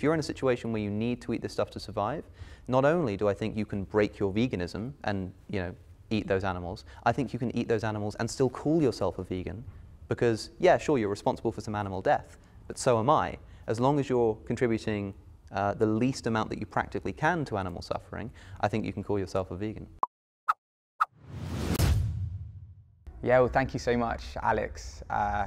you're in a situation where you need to eat this stuff to survive, not only do I think you can break your veganism and, you know, eat those animals, I think you can eat those animals and still call yourself a vegan, because, yeah, sure, you're responsible for some animal death, but so am I. As long as you're contributing the least amount that you practically can to animal suffering, I think you can call yourself a vegan. Yeah, well, thank you so much, Alex,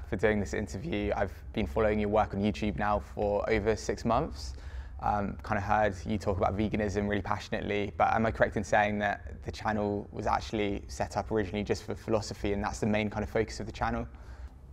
for doing this interview. I've been following your work on YouTube now for over 6 months. Kind of heard you talk about veganism really passionately, but am I correct in saying that the channel was actually set up originally just for philosophy, and that's the main kind of focus of the channel?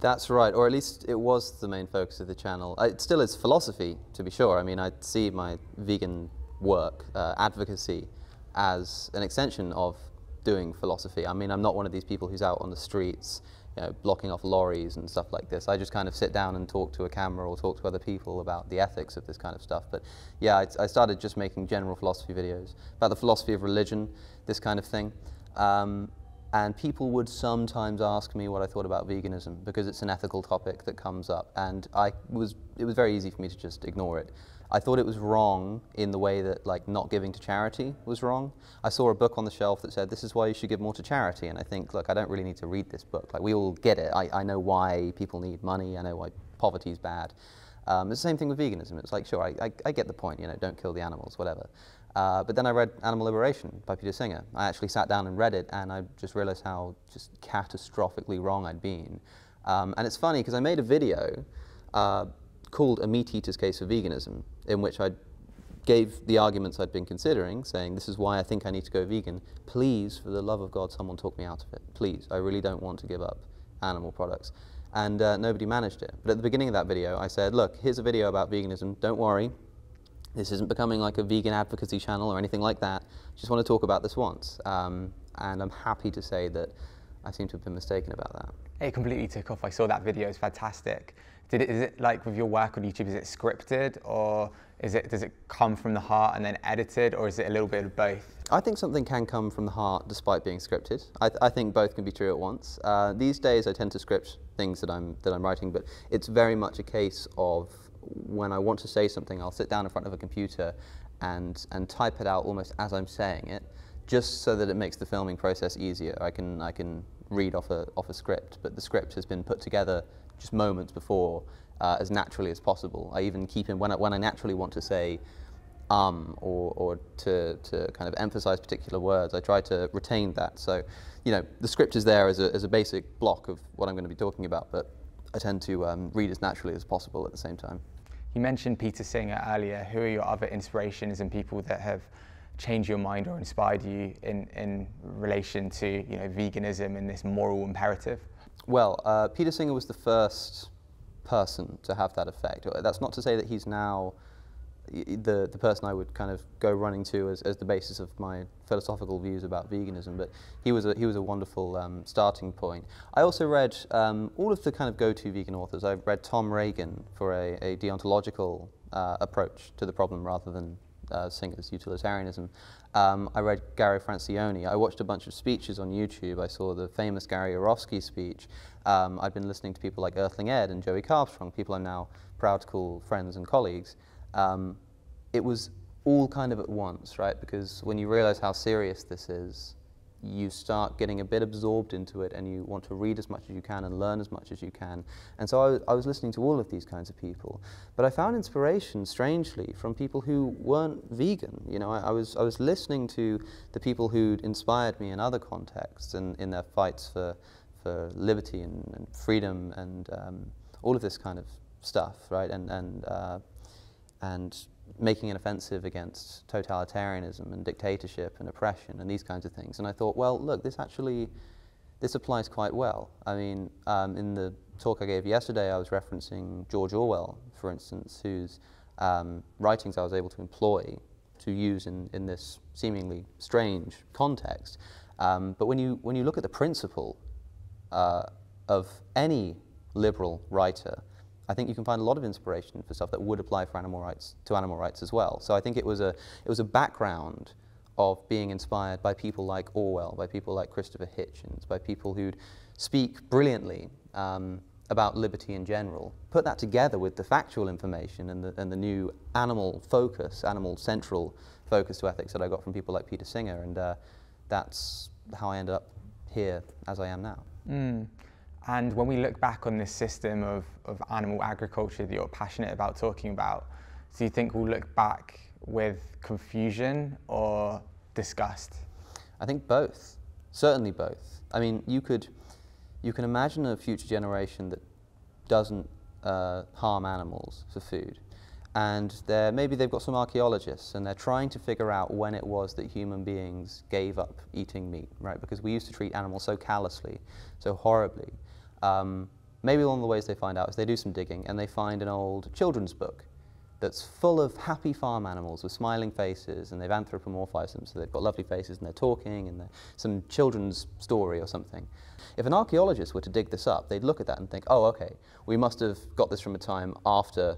That's right, or at least it was the main focus of the channel. It still is philosophy, to be sure. I mean, I see my vegan work, advocacy, as an extension of doing philosophy. I mean, I'm not one of these people who's out on the streets, you know, blocking off lorries and stuff like this. I just kind of sit down and talk to a camera or talk to other people about the ethics of this kind of stuff. But yeah, I started just making general philosophy videos about the philosophy of religion, this kind of thing. And people would sometimes ask me what I thought about veganism, because it's an ethical topic that comes up, and it was very easy for me to just ignore it. I thought it was wrong in the way that, like, not giving to charity was wrong. I saw a book on the shelf that said, this is why you should give more to charity, and I think, look, I don't really need to read this book. Like, we all get it. I know why people need money. I know why poverty is bad. It's the same thing with veganism. It's like, sure, I get the point, you know, don't kill the animals, whatever. But then I read Animal Liberation by Peter Singer. I actually sat down and read it, and I just realized how just catastrophically wrong I'd been. And it's funny, because I made a video called A Meat Eater's Case for Veganism, in which I gave the arguments I'd been considering, saying, this is why I think I need to go vegan. Please, for the love of God, someone talk me out of it. Please, I really don't want to give up animal products. And nobody managed it. But at the beginning of that video, I said, look, here's a video about veganism. Don't worry. This isn't becoming like a vegan advocacy channel or anything like that. Just want to talk about this once. And I'm happy to say that I seem to have been mistaken about that. It completely took off. I saw that video. It's fantastic. Is it like with your work on YouTube, is it scripted, or does it come from the heart and then edited, or is it a little bit of both? I think something can come from the heart despite being scripted. I think both can be true at once. These days I tend to script things that I'm writing, but it's very much a case of when I want to say something, I'll sit down in front of a computer and type it out almost as I'm saying it, just so that it makes the filming process easier. I can read off a script, but the script has been put together just moments before, as naturally as possible. I even keep in, when I naturally want to say or to kind of emphasize particular words, I try to retain that. So, you know, the script is there as a basic block of what I'm going to be talking about, but I tend to read as naturally as possible at the same time. You mentioned Peter Singer earlier. Who are your other inspirations and people that have changed your mind or inspired you in relation to, you know, veganism and this moral imperative? Well, Peter Singer was the first person to have that effect. That's not to say that he's now the person I would kind of go running to as the basis of my philosophical views about veganism, but he was a wonderful starting point. I also read all of the kind of go-to vegan authors. I read Tom Reagan for a deontological approach to the problem rather than Singer's utilitarianism. I read Gary Francione. I watched a bunch of speeches on YouTube. I saw the famous Gary Orofsky speech. I'd been listening to people like Earthling Ed and Joey Carbstrong, people I'm now proud to call friends and colleagues. It was all kind of at once, right? Because when you realize how serious this is, you start getting a bit absorbed into it, and you want to read as much as you can and learn as much as you can. And so I was listening to all of these kinds of people. But I found inspiration, strangely, from people who weren't vegan. You know, I was listening to the people who'd inspired me in other contexts and in their fights for liberty and freedom and all of this kind of stuff, right? And making an offensive against totalitarianism and dictatorship and oppression and these kinds of things. And I thought, well, look, this applies quite well. I mean, in the talk I gave yesterday, I was referencing George Orwell, for instance, whose writings I was able to employ to use in this seemingly strange context. But when you look at the principle of any liberal writer, I think you can find a lot of inspiration for stuff that would apply for animal rights as well. So I think it was a background of being inspired by people like Orwell, by people like Christopher Hitchens, by people who'd speak brilliantly about liberty in general, put that together with the factual information and the new animal focus, animal central focus to ethics that I got from people like Peter Singer, and that's how I ended up here as I am now. And when we look back on this system of animal agriculture that you're passionate about talking about, do you think we'll look back with confusion or disgust? I think both, certainly both. I mean, you can imagine a future generation that doesn't harm animals for food. And maybe they've got some archaeologists and they're trying to figure out when it was that human beings gave up eating meat, right? Because we used to treat animals so callously, so horribly. Maybe one of the ways they find out is they do some digging and they find an old children's book that's full of happy farm animals with smiling faces, and they've anthropomorphized them, so they've got lovely faces and they're talking, and some children's story or something. If an archaeologist were to dig this up, they'd look at that and think, oh, okay, we must have got this from a time after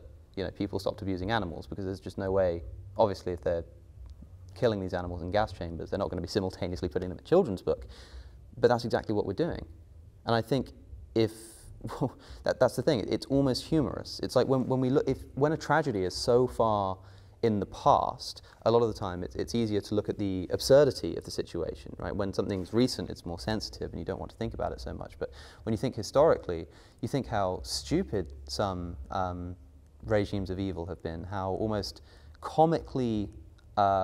people stopped abusing animals, because there's just no way, obviously, if they're killing these animals in gas chambers, they're not going to be simultaneously putting them in a children's book. But that's exactly what we're doing. And I think that's the thing, it's almost humorous. It's like when a tragedy is so far in the past, a lot of the time it's easier to look at the absurdity of the situation, right? When something's recent, it's more sensitive and you don't want to think about it so much. But when you think historically, you think how stupid some regimes of evil have been, how almost comically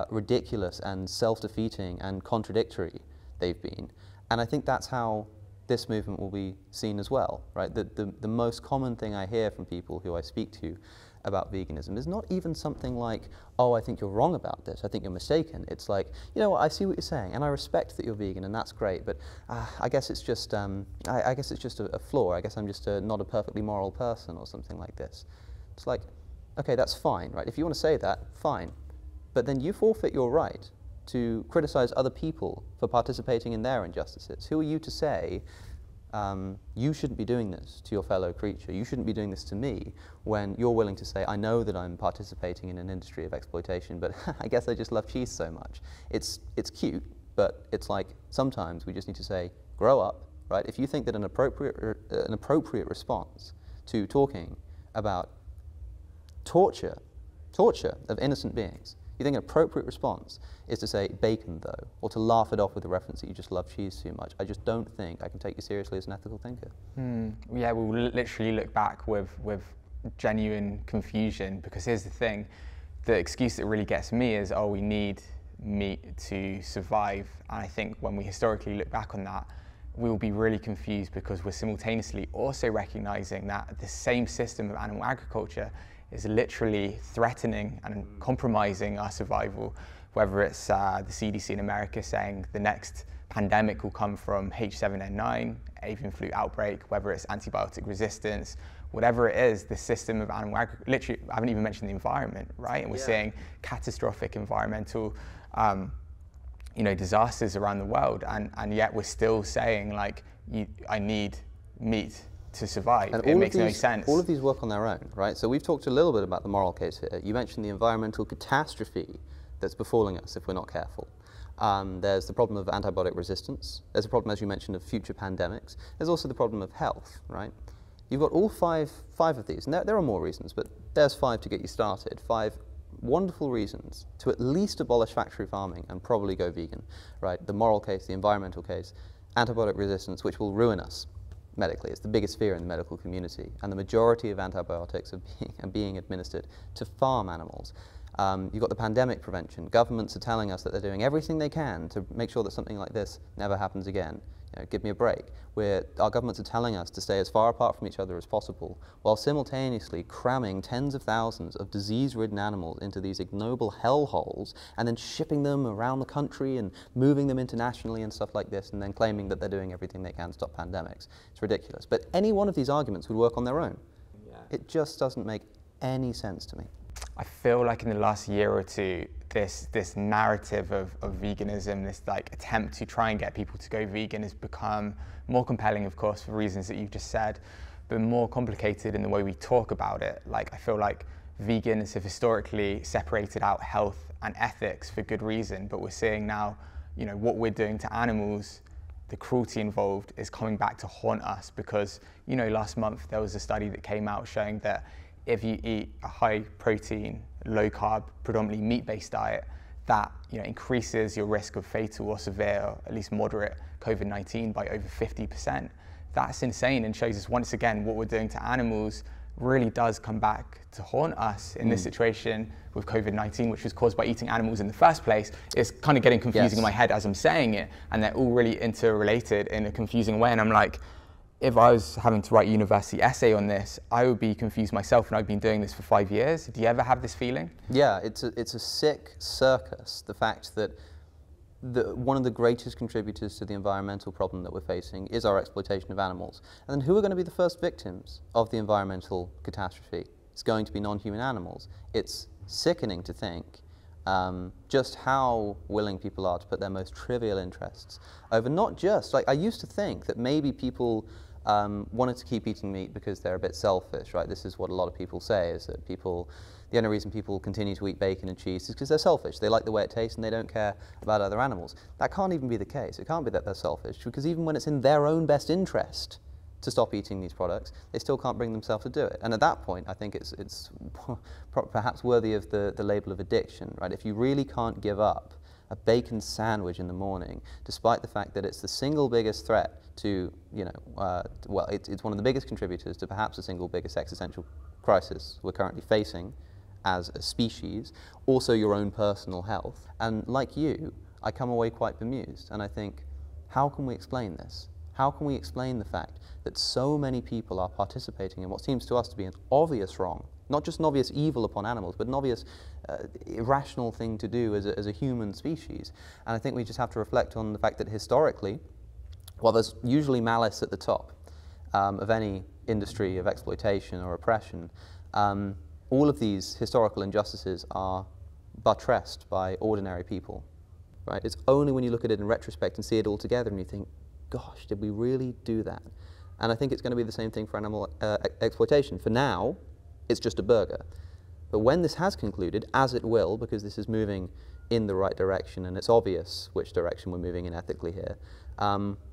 ridiculous and self-defeating and contradictory they've been. And I think that's how this movement will be seen as well, right? The most common thing I hear from people who I speak to about veganism is not even something like, oh, I think you're wrong about this, I think you're mistaken. It's like, you know what, I see what you're saying, and I respect that you're vegan, and that's great, but I guess it's just, I guess it's just a flaw. I guess I'm just not a perfectly moral person or something like this. It's like, okay, that's fine, right? If you want to say that, fine. But then you forfeit your right to criticize other people for participating in their injustices. Who are you to say, you shouldn't be doing this to your fellow creature, you shouldn't be doing this to me, when you're willing to say, I know that I'm participating in an industry of exploitation, but I guess I just love cheese so much. It's cute, but it's like, sometimes we just need to say, grow up, right? If you think that an appropriate response to talking about torture of innocent beings, you think an appropriate response is to say bacon though, or to laugh it off with the reference that you just love cheese too much. I just don't think I can take you seriously as an ethical thinker. Yeah, we'll literally look back with genuine confusion, because here's the thing, the excuse that really gets me is, oh, we need meat to survive. And I think when we historically look back on that, we will be really confused, because we're simultaneously also recognizing that the same system of animal agriculture is literally threatening and compromising our survival, whether it's the CDC in America saying the next pandemic will come from H7N9, avian flu outbreak, whether it's antibiotic resistance, whatever it is, the system of animal agriculture, literally, I haven't even mentioned the environment, right? And we're seeing catastrophic environmental disasters around the world, and yet we're still saying, like, I need meat to survive. And it makes no sense. All of these work on their own, right? So we've talked a little bit about the moral case here. You mentioned the environmental catastrophe that's befalling us if we're not careful. There's the problem of antibiotic resistance. There's a problem, as you mentioned, of future pandemics. There's also the problem of health, right? You've got all five of these, and there are more reasons, but there's 5 to get you started. 5 wonderful reasons to at least abolish factory farming and probably go vegan, right? The moral case, the environmental case, antibiotic resistance, which will ruin us medically. It's the biggest fear in the medical community, and the majority of antibiotics are being administered to farm animals. You've got the pandemic prevention. Governments are telling us that they're doing everything they can to make sure that something like this never happens again. Give me a break. Our governments are telling us to stay as far apart from each other as possible, while simultaneously cramming tens of thousands of disease-ridden animals into these ignoble hellholes, and then shipping them around the country and moving them internationally and stuff like this, and then claiming that they're doing everything they can to stop pandemics. It's ridiculous. But any one of these arguments would work on their own. Yeah. It just doesn't make any sense to me. I feel like in the last year or two, this narrative of veganism, this attempt to try and get people to go vegan, has become more compelling, of course, for reasons that you've just said, but more complicated in the way we talk about it. I feel like vegans have historically separated out health and ethics for good reason, but we're seeing now, what we're doing to animals the cruelty involved is coming back to haunt us, because, you know, last month there was a study that came out showing that if you eat a high protein, low carb, predominantly meat-based diet, that, you know, increases your risk of fatal or severe, or at least moderate COVID-19 by over 50%. That's insane, and shows us once again what we're doing to animals really does come back to haunt us in this situation with COVID-19, which was caused by eating animals in the first place. It's kind of getting confusing in my head as I'm saying it, and they're all really interrelated in a confusing way. And I'm like, if I was having to write a university essay on this, I would be confused myself, and I've been doing this for 5 years. Do you ever have this feeling? Yeah, it's a sick circus, the fact that one of the greatest contributors to the environmental problem that we're facing is our exploitation of animals. And then who are going to be the first victims of the environmental catastrophe? It's going to be non-human animals. It's sickening to think just how willing people are to put their most trivial interests over not just, like, I used to think that maybe people wanted to keep eating meat because they're a bit selfish, right? This is what a lot of people say, is that the only reason people continue to eat bacon and cheese is because they're selfish. They like the way it tastes and they don't care about other animals. That can't even be the case. It can't be that they're selfish, because even when it's in their own best interest to stop eating these products, they still can't bring themselves to do it. And at that point, I think it's perhaps worthy of the label of addiction, right? If you really can't give up a bacon sandwich in the morning, despite the fact that it's the single biggest threat to, you know, well, it's one of the biggest contributors to perhaps the single biggest existential crisis we're currently facing as a species, also your own personal health. And like you, I come away quite bemused, and I think, how can we explain this? How can we explain the fact that so many people are participating in what seems to us to be an obvious wrong, not just an obvious evil upon animals, but an obvious irrational thing to do as a human species? And I think we just have to reflect on the fact that historically, while there's usually malice at the top of any industry of exploitation or oppression, all of these historical injustices are buttressed by ordinary people, right? It's only when you look at it in retrospect and see it all together and you think, gosh, did we really do that? And I think it's going to be the same thing for animal exploitation. For now, it's just a burger. But when this has concluded, as it will, because this is moving in the right direction and it's obvious which direction we're moving in ethically here,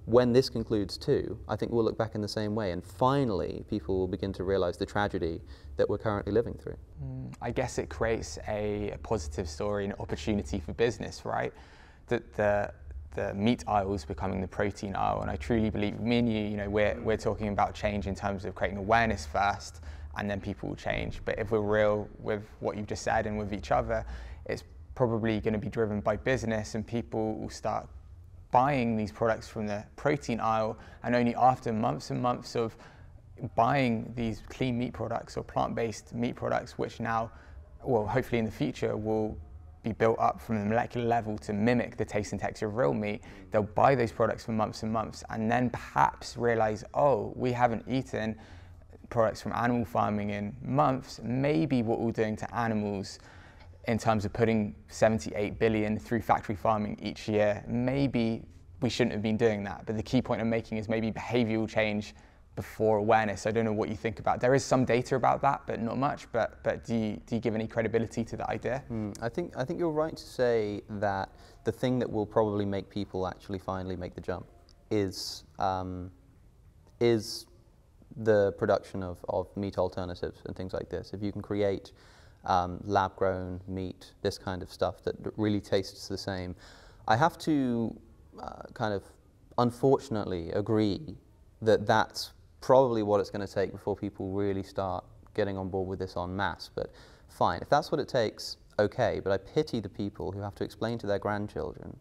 when this concludes too, I think we'll look back in the same way, and finally people will begin to realize the tragedy that we're currently living through. I guess it creates a positive story and opportunity for business, right? That the meat aisle is becoming the protein aisle, and I truly believe, me and you know, we're talking about change in terms of creating awareness first, and then people will change. But if we're real with what you've just said and with each other, it's probably going to be driven by business, and people will start buying these products from the protein aisle, and only after months and months of buying these clean meat products or plant-based meat products, which now, well, hopefully in the future will be built up from the molecular level to mimic the taste and texture of real meat, they'll buy those products for months and months, and then perhaps realize, oh, we haven't eaten products from animal farming in months. Maybe what we're doing to animals in terms of putting 78 billion through factory farming each year, maybe we shouldn't have been doing that. But the key point I'm making is maybe behavioral change before awareness. I don't know what you think about. There is some data about that, but not much. But do you give any credibility to that idea? I think you're right to say that the thing that will probably make people actually finally make the jump is the production of meat alternatives and things like this. If you can create lab-grown meat, this kind of stuff that really tastes the same. I have to kind of unfortunately agree that that's probably what it's going to take before people really start getting on board with this en masse. But fine, if that's what it takes, okay, but I pity the people who have to explain to their grandchildren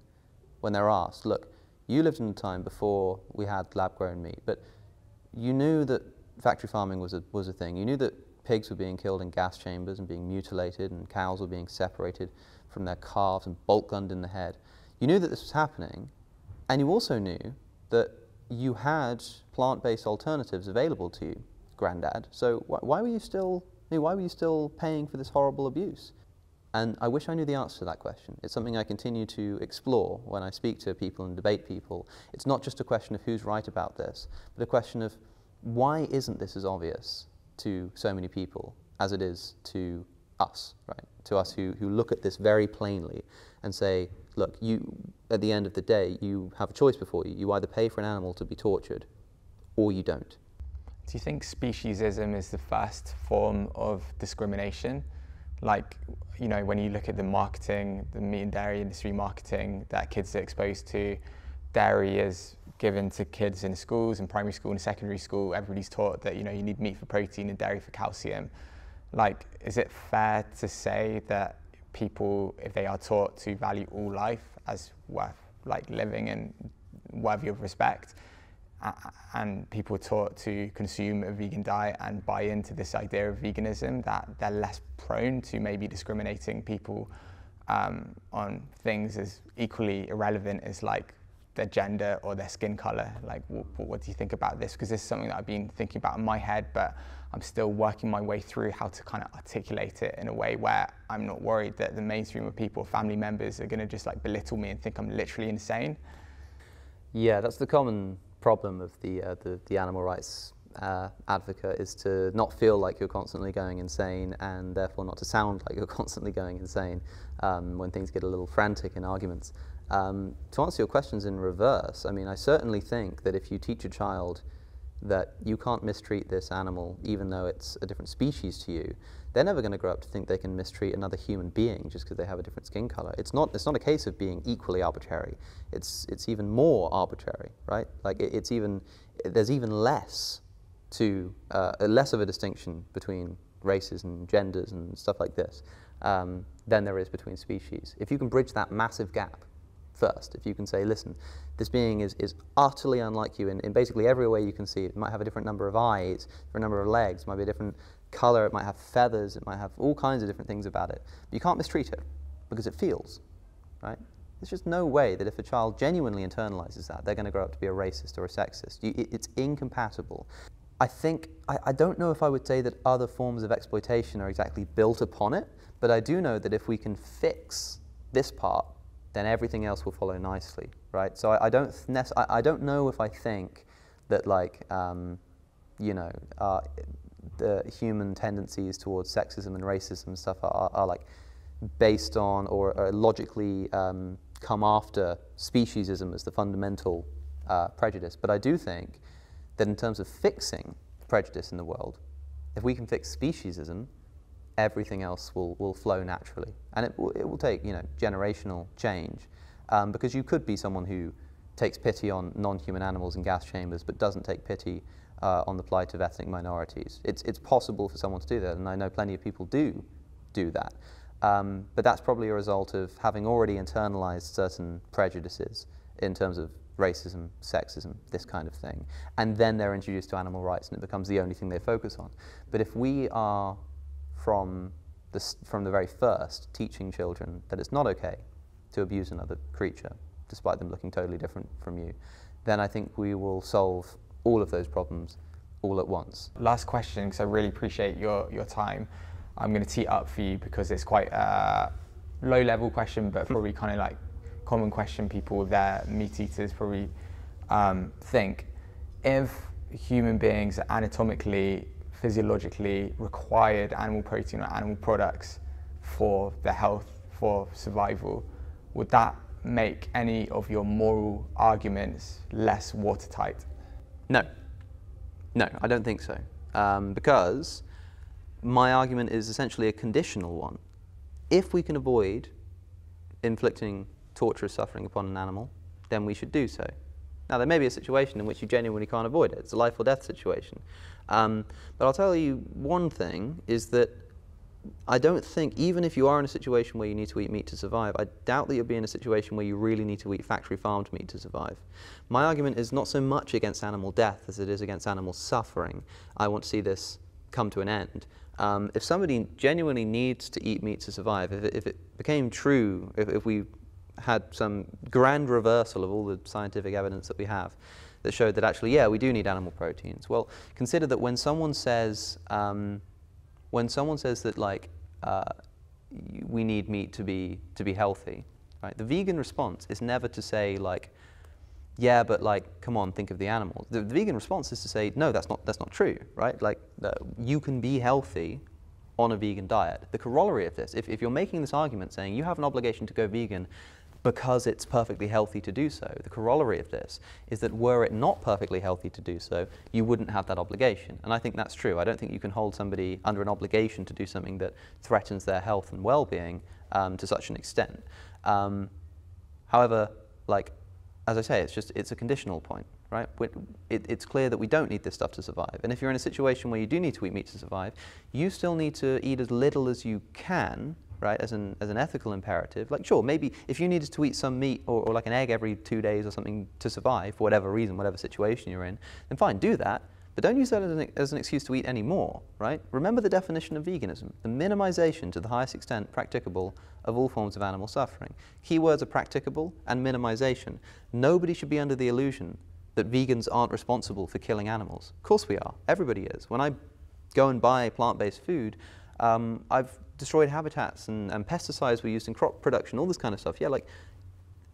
when they're asked, look, you lived in a time before we had lab-grown meat, but you knew that factory farming was a thing. You knew that pigs were being killed in gas chambers and being mutilated, and cows were being separated from their calves and bolt gunned in the head. You knew that this was happening, and you also knew that you had plant-based alternatives available to you, Granddad. So why were you still paying for this horrible abuse? And I wish I knew the answer to that question. It's something I continue to explore when I speak to people and debate people. It's not just a question of who's right about this, but a question of why isn't this as obvious to so many people as it is to us, right? To us who look at this very plainly and say, look, at the end of the day, you have a choice before you. You either pay for an animal to be tortured, or you don't. Do you think speciesism is the first form of discrimination? Like, you know, when you look at the marketing, the meat and dairy industry marketing that kids are exposed to, dairy is given to kids in schools, in primary school and secondary school. Everybody's taught that, you know, you need meat for protein and dairy for calcium. Like, is it fair to say that people, if they are taught to value all life as worth like living and worthy of respect, and people are taught to consume a vegan diet and buy into this idea of veganism, that they're less prone to maybe discriminating people on things as equally irrelevant as like their gender or their skin color? Like, what do you think about this? Because this is something that I've been thinking about in my head, but I'm still working my way through how to kind of articulate it in a way where I'm not worried that the mainstream of people, family members, are going to just like belittle me and think I'm literally insane. Yeah, that's the common problem of the animal rights advocate, is to not feel like you're constantly going insane, and therefore not to sound like you're constantly going insane when things get a little frantic in arguments. To answer your questions in reverse, I mean, I certainly think that if you teach a child that you can't mistreat this animal even though it's a different species to you, they're never going to grow up to think they can mistreat another human being just because they have a different skin color. It's not a case of being equally arbitrary. It's even more arbitrary, right? Like there's even less of a distinction between races and genders and stuff like this than there is between species. If you can bridge that massive gap first, if you can say, listen, this being is utterly unlike you in basically every way you can see it. It might have a different number of eyes, different number of legs, might be a different color, it might have feathers, it might have all kinds of different things about it. But you can't mistreat it because it feels, right? There's just no way that if a child genuinely internalizes that, they're going to grow up to be a racist or a sexist. It's incompatible. I don't know if I would say that other forms of exploitation are exactly built upon it, but I do know that if we can fix this part, then everything else will follow nicely, right? So I don't know if I think that, like, you know, the human tendencies towards sexism and racism and stuff are like based on or logically come after speciesism as the fundamental prejudice. But I do think that in terms of fixing prejudice in the world, if we can fix speciesism, everything else will flow naturally. And it will take, you know, generational change, because you could be someone who takes pity on non-human animals in gas chambers but doesn't take pity on the plight of ethnic minorities. It's possible for someone to do that, and I know plenty of people do that. But that's probably a result of having already internalized certain prejudices in terms of racism, sexism, this kind of thing. And then they're introduced to animal rights and it becomes the only thing they focus on. But if we are from the very first teaching children that it's not okay to abuse another creature, despite them looking totally different from you, then I think we will solve all of those problems all at once. Last question, because I really appreciate your time. I'm going to tee it up for you because it's quite a low-level question, but probably kind of like common question people with their meat eaters probably think. If human beings are anatomically, physiologically required animal protein or animal products for their health, for survival, would that make any of your moral arguments less watertight? No, I don't think so, because my argument is essentially a conditional one. If we can avoid inflicting torturous suffering upon an animal, then we should do so. Now, there may be a situation in which you genuinely can't avoid it. It's a life or death situation. But I'll tell you one thing, is that I don't think, even if you are in a situation where you need to eat meat to survive, I doubt that you'll be in a situation where you really need to eat factory farmed meat to survive. My argument is not so much against animal death as it is against animal suffering. I want to see this come to an end. If somebody genuinely needs to eat meat to survive, if it became true, if we had some grand reversal of all the scientific evidence that we have that showed that actually, yeah, we do need animal proteins. Well, consider that when someone says that, like, we need meat to be healthy, right? The vegan response is never to say, like, yeah, but, like, come on, think of the animals. The vegan response is to say, no, that's not true, right? Like, you can be healthy on a vegan diet. The corollary of this, if you're making this argument saying you have an obligation to go vegan because it's perfectly healthy to do so. The corollary of this is that were it not perfectly healthy to do so, you wouldn't have that obligation. And I think that's true. I don't think you can hold somebody under an obligation to do something that threatens their health and well-being to such an extent. However, like, as I say, it's a conditional point, right? It's clear that we don't need this stuff to survive. And if you're in a situation where you do need to eat meat to survive, you still need to eat as little as you can, right, as an ethical imperative. Like, sure, maybe if you needed to eat some meat or like an egg every 2 days or something to survive, for whatever reason, whatever situation you're in, then fine, do that. But don't use that as an excuse to eat any more, right? Remember the definition of veganism, the minimization to the highest extent practicable of all forms of animal suffering. Keywords are practicable and minimization. Nobody should be under the illusion that vegans aren't responsible for killing animals. Of course we are. Everybody is. When I go and buy plant-based food, I've destroyed habitats and pesticides were used in crop production, all this kind of stuff. Yeah, like,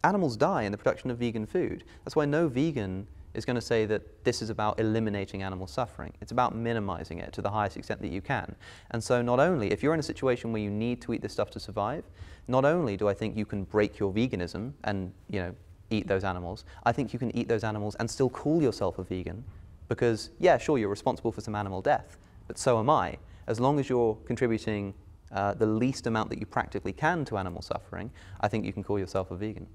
animals die in the production of vegan food. That's why no vegan is going to say that this is about eliminating animal suffering. It's about minimizing it to the highest extent that you can. And so not only, if you're in a situation where you need to eat this stuff to survive, not only do I think you can break your veganism and, you know, eat those animals, I think you can eat those animals and still call yourself a vegan because, yeah, sure, you're responsible for some animal death, but so am I. As long as you're contributing the least amount that you practically can to animal suffering, I think you can call yourself a vegan.